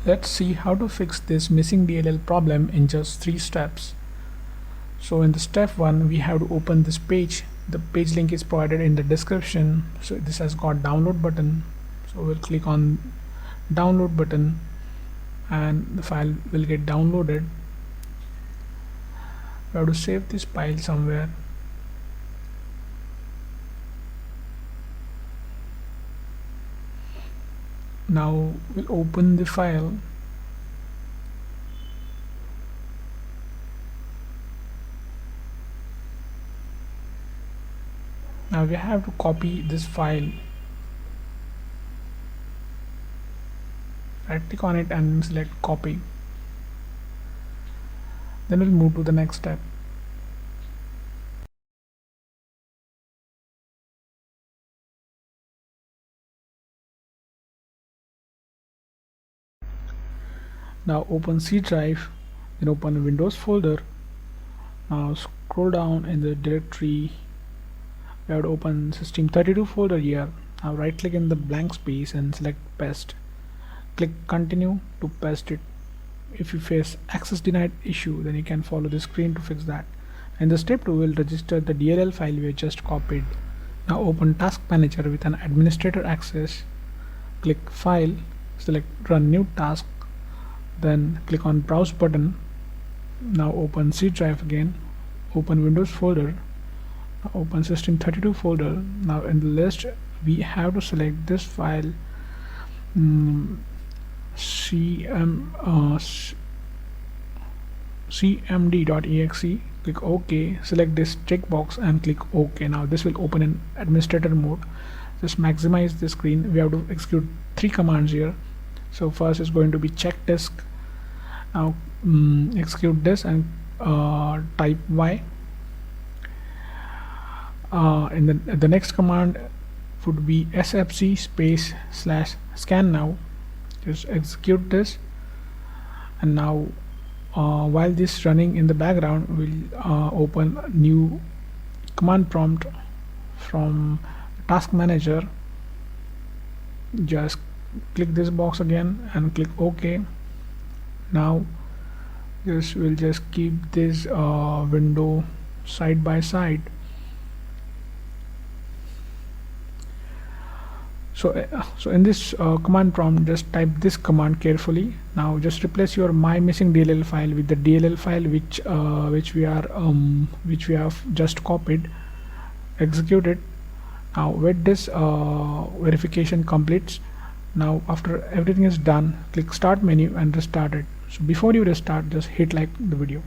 Let's see how to fix this missing DLL problem in just 3 steps. So in the step 1, we have to open this page. The page link is provided in the description. So this has got download button. So we'll click on download button and the file will get downloaded. We have to save this file somewhere. Now we'll open the file. Now we have to copy this file. Right click on it and select copy. Then we'll move to the next step. Now open C drive, then open a Windows folder. Now scroll down in the directory. We have to open System32 folder here. Now right click in the blank space and select paste. Click continue to paste it. If you face access denied issue, then you can follow the screen to fix that. And the step 2 will register the DLL file we just copied. Now open Task Manager with an administrator access. Click File, select Run New Task, then click on Browse button. Now open C drive again, open Windows folder, now open System32 folder. Now in the list we have to select this file, cmd.exe. click OK, select this checkbox and click OK. Now this will open in administrator mode. Just maximize the screen. We have to execute 3 commands here. So first is going to be check disk. Now execute this and type Y. In the next command would be sfc space / scan now. Just execute this, and now while this running in the background, we'll open a new command prompt from Task Manager. Just click this box again and click OK. Now we'll just keep this window side by side. So in this command prompt, just type this command carefully. Now just replace your my missing DLL file with the DLL file which we have just copied. Execute it. Now wait this verification completes. Now after everything is done, click Start menu and restart it. So before you restart, just hit like the video.